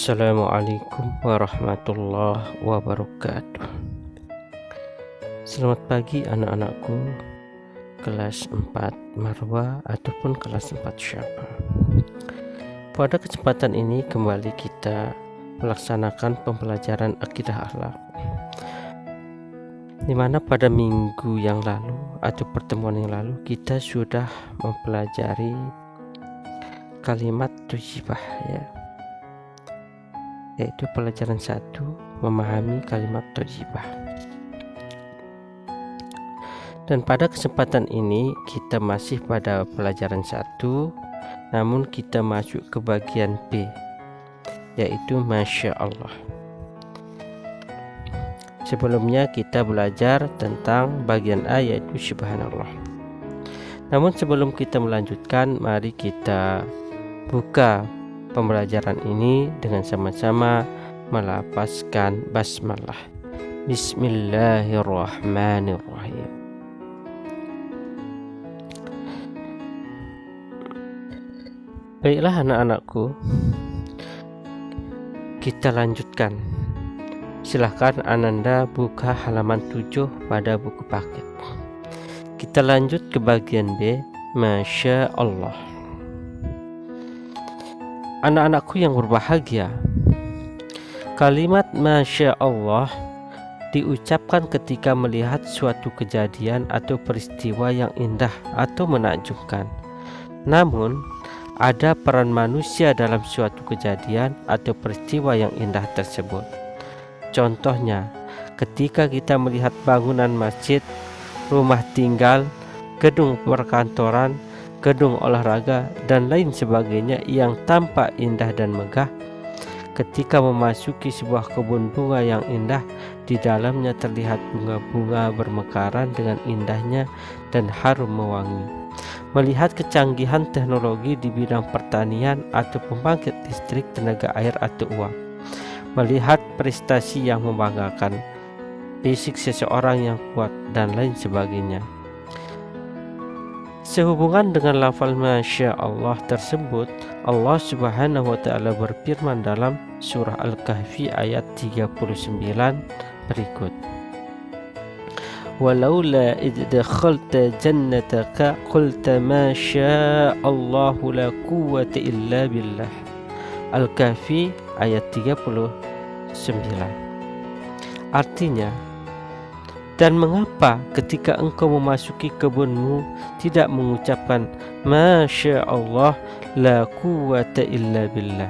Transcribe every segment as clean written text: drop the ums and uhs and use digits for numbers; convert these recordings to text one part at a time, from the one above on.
Assalamualaikum warahmatullahi wabarakatuh. Selamat pagi anak-anakku kelas 4 Marwa ataupun kelas 4 Syaba. Pada kesempatan ini kembali kita melaksanakan pembelajaran akidah akhlak, di mana pada minggu yang lalu atau pertemuan yang lalu kita sudah mempelajari kalimat tujibah, yaitu pelajaran 1, memahami kalimat tujibah. Dan pada kesempatan ini kita masih pada pelajaran 1, namun kita masuk ke bagian B, yaitu Masya Allah. Sebelumnya kita belajar tentang bagian A, yaitu Subhanallah. Namun sebelum kita melanjutkan, mari kita buka pembelajaran ini dengan sama-sama melafazkan basmalah. Bismillahirrahmanirrahim. Baiklah anak-anakku, kita lanjutkan. Silahkan Ananda buka halaman 7 pada buku paket. Kita lanjut ke bagian B, Masya Allah. Anak-anakku yang berbahagia, kalimat Masya Allah diucapkan ketika melihat suatu kejadian atau peristiwa yang indah atau menakjubkan. Namun, ada peran manusia dalam suatu kejadian atau peristiwa yang indah tersebut. Contohnya, ketika kita melihat bangunan masjid, rumah tinggal, gedung perkantoran, gedung olahraga, dan lain sebagainya yang tampak indah dan megah. Ketika memasuki sebuah kebun bunga yang indah, di dalamnya terlihat bunga-bunga bermekaran dengan indahnya dan harum mewangi. Melihat kecanggihan teknologi di bidang pertanian atau pembangkit listrik tenaga air atau uap. Melihat prestasi yang membanggakan, fisik seseorang yang kuat, dan lain sebagainya. Sehubungan dengan lafal Masya Allah tersebut, Allah Subhanahu wa Ta'ala berfirman dalam surah Al-Kahfi ayat 39 berikut. Walaula idh dakhalta jannataka qulta ma syaa Allahu la quwwata illa billah. Al-Kahfi ayat 39. Artinya, dan mengapa ketika engkau memasuki kebunmu tidak mengucapkan Masya Allah la quwwata illa billah.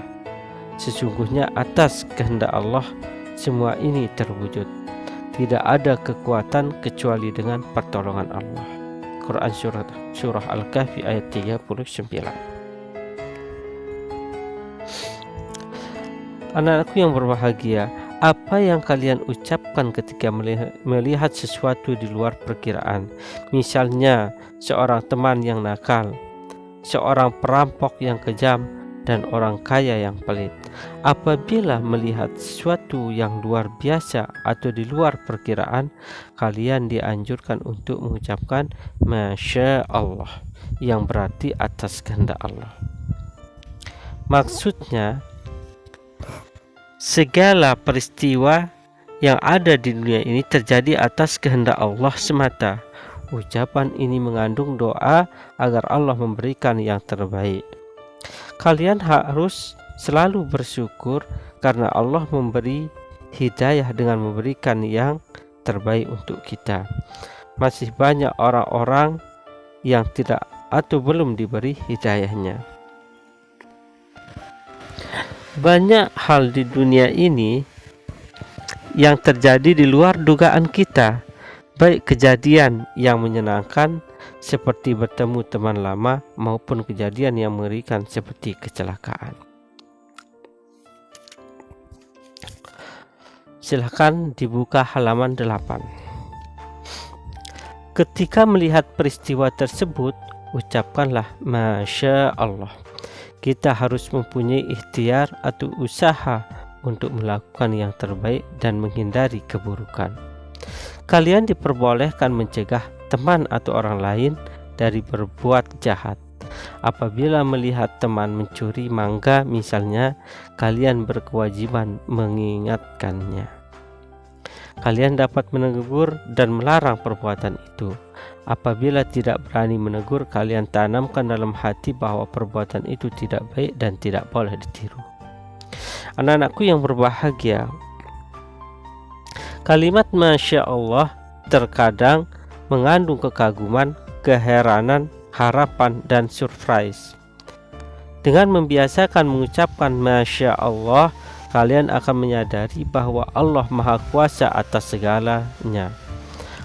Sesungguhnya atas kehendak Allah semua ini terwujud. Tidak ada kekuatan kecuali dengan pertolongan Allah. Quran surah Al-Kahfi ayat 39. Anak-anakku yang berbahagia, apa yang kalian ucapkan ketika melihat sesuatu di luar perkiraan? Misalnya seorang teman yang nakal, seorang perampok yang kejam, dan orang kaya yang pelit. Apabila melihat sesuatu yang luar biasa atau di luar perkiraan, kalian dianjurkan untuk mengucapkan Masya Allah, yang berarti atas kehendak Allah. Maksudnya, segala peristiwa yang ada di dunia ini terjadi atas kehendak Allah semata. Ucapan ini mengandung doa agar Allah memberikan yang terbaik. Kalian harus selalu bersyukur karena Allah memberi hidayah dengan memberikan yang terbaik untuk kita. Masih banyak orang-orang yang tidak atau belum diberi hidayahnya. Banyak hal di dunia ini yang terjadi di luar dugaan kita, baik kejadian yang menyenangkan seperti bertemu teman lama maupun kejadian yang mengerikan seperti kecelakaan. Silahkan dibuka halaman 8. Ketika melihat peristiwa tersebut, ucapkanlah Masya Allah. Kita harus mempunyai ikhtiar atau usaha untuk melakukan yang terbaik dan menghindari keburukan. Kalian diperbolehkan mencegah teman atau orang lain dari berbuat jahat. Apabila melihat teman mencuri mangga misalnya, kalian berkewajiban mengingatkannya. Kalian dapat menegur dan melarang perbuatan itu. Apabila tidak berani menegur, kalian tanamkan dalam hati bahwa perbuatan itu tidak baik dan tidak boleh ditiru. Anak-anakku yang berbahagia, kalimat Masya Allah terkadang mengandung kekaguman, keheranan, harapan, dan surprise. Dengan membiasakan mengucapkan Masya Allah, kalian akan menyadari bahwa Allah Maha Kuasa atas segalanya.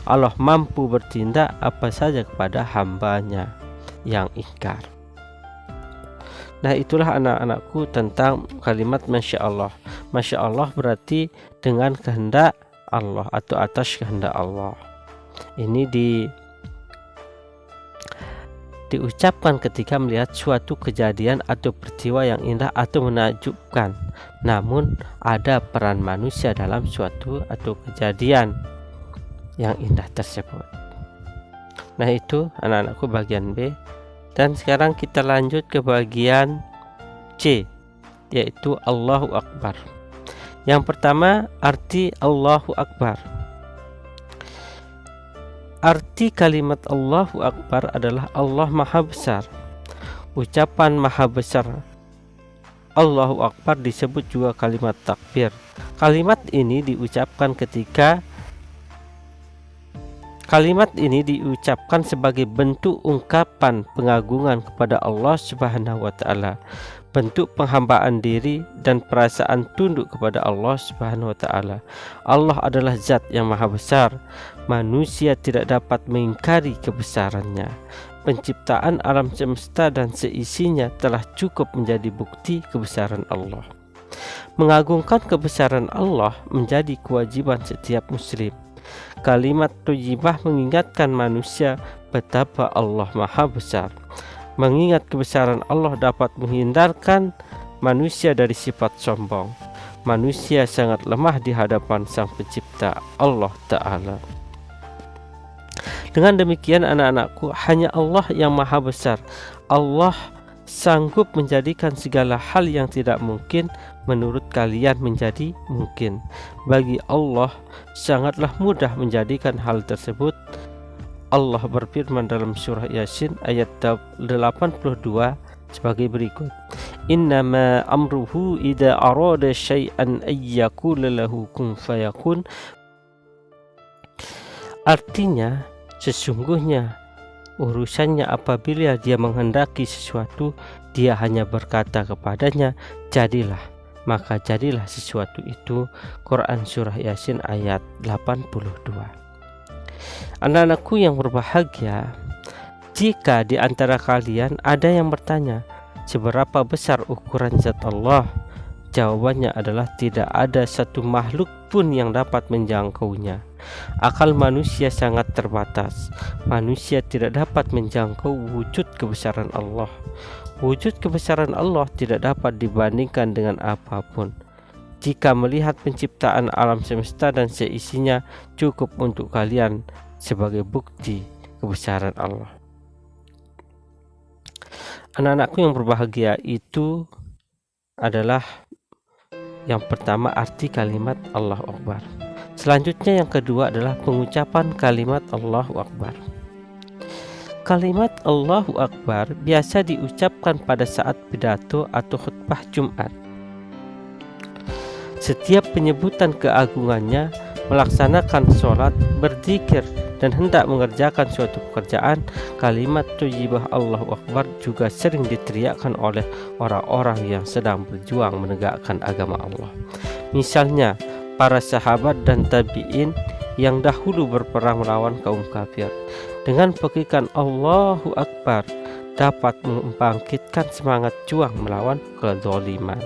Allah mampu bertindak apa saja kepada hambanya yang ingkar. Nah, itulah anak-anakku tentang kalimat Masya Allah. Masya Allah berarti dengan kehendak Allah atau atas kehendak Allah. Ini diucapkan ketika melihat suatu kejadian atau peristiwa yang indah atau menakjubkan. Namun ada peran manusia dalam suatu atau kejadian yang indah tersebut. Nah, itu anak-anakku bagian B. Dan sekarang kita lanjut ke bagian C, yaitu Allahu Akbar. Yang pertama, arti Allahu Akbar. Arti kalimat Allahu Akbar adalah Allah Maha Besar. Ucapan Maha Besar Allahu Akbar disebut juga kalimat takbir. Kalimat ini diucapkan sebagai bentuk ungkapan pengagungan kepada Allah Subhanahu wa taala, bentuk penghambaan diri dan perasaan tunduk kepada Allah Subhanahu wa taala. Allah adalah zat yang maha besar. Manusia tidak dapat mengingkari kebesarannya. Penciptaan alam semesta dan seisinya telah cukup menjadi bukti kebesaran Allah. Mengagungkan kebesaran Allah menjadi kewajiban setiap muslim. Kalimat thayyibah mengingatkan manusia betapa Allah Maha Besar. Mengingat kebesaran Allah dapat menghindarkan manusia dari sifat sombong. Manusia sangat lemah di hadapan Sang Pencipta Allah Ta'ala. Dengan demikian anak-anakku, hanya Allah yang Maha Besar. Allah sanggup menjadikan segala hal yang tidak mungkin menurut kalian menjadi mungkin. Bagi Allah sangatlah mudah menjadikan hal tersebut. Allah berfirman dalam surah Yasin ayat 82 sebagai berikut. Innama amruhu idza arada syai'an ayyakula lahu kun fayakun. Artinya, sesungguhnya urusannya apabila dia menghendaki sesuatu, dia hanya berkata kepadanya, jadilah, maka jadilah sesuatu itu. Quran surah Yasin ayat 82. Anak-anakku yang berbahagia, jika di antara kalian ada yang bertanya, seberapa besar ukuran zat Allah? Jawabannya adalah tidak ada satu makhluk pun yang dapat menjangkaunya. Akal manusia sangat terbatas. Manusia tidak dapat menjangkau wujud kebesaran Allah. Wujud kebesaran Allah tidak dapat dibandingkan dengan apapun. Jika melihat penciptaan alam semesta dan seisinya, cukup untuk kalian sebagai bukti kebesaran Allah. Anak-anakku yang berbahagia, itu adalah yang pertama arti kalimat Allahu Akbar. Selanjutnya yang kedua adalah pengucapan kalimat Allahu Akbar. Kalimat Allahu Akbar biasa diucapkan pada saat pidato atau khutbah Jumat. Setiap penyebutan keagungannya, melaksanakan sholat, berzikir, dan hendak mengerjakan suatu pekerjaan, kalimat thayyibah Allahu Akbar juga sering diteriakkan oleh orang-orang yang sedang berjuang menegakkan agama Allah. Misalnya, para sahabat dan tabi'in yang dahulu berperang melawan kaum kafir. Dengan pekikan Allahu Akbar dapat membangkitkan semangat juang melawan kezaliman.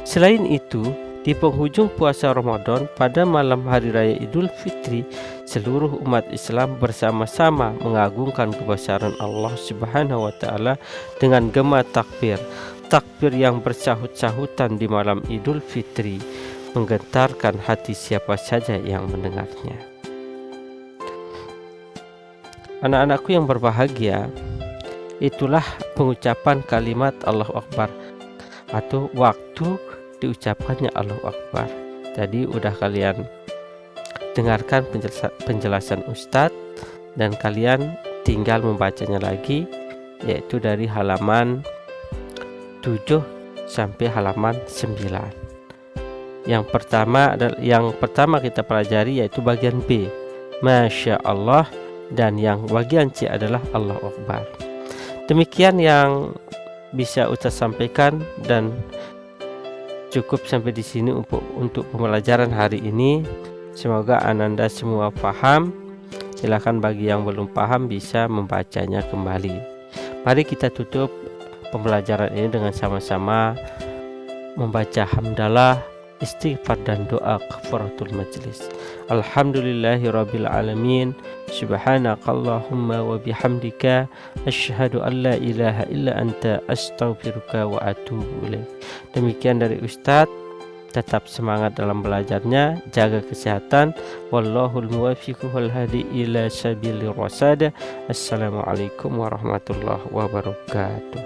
Selain itu, di penghujung puasa Ramadan pada malam hari raya Idul Fitri, seluruh umat Islam bersama-sama mengagungkan kebesaran Allah Subhanahu wa taala dengan gema takbir. Takbir yang bersahut-sahutan di malam Idul Fitri menggetarkan hati siapa saja yang mendengarnya. Anak-anakku yang berbahagia, itulah pengucapan kalimat Allahu Akbar atau waktu diucapkannya Allahu Akbar. Tadi udah kalian dengarkan penjelasan Ustadz, dan kalian tinggal membacanya lagi, yaitu dari halaman 7 sampai halaman 9. Yang pertama kita pelajari yaitu bagian B, Masya Allah, dan yang bagian C adalah Allahu Akbar. Demikian yang bisa Ustaz sampaikan, dan cukup sampai di sini untuk pembelajaran hari ini. Semoga Ananda semua paham. Silakan bagi yang belum paham bisa membacanya kembali. Mari kita tutup pembelajaran ini dengan sama-sama membaca hamdalah, istighfar dan doa kafaratul majlis. Alhamdulillahirabbil alamin. Subhanakallahumma wa bihamdika asyhadu an la ilaha illa anta astaghfiruka wa atubu ilaik. Demikian dari Ustadz. Tetap semangat dalam belajarnya, jaga kesehatan. Wallahul muwaffiqu wal hadi ila sabilir rasyad. Assalamualaikum warahmatullahi wabarakatuh.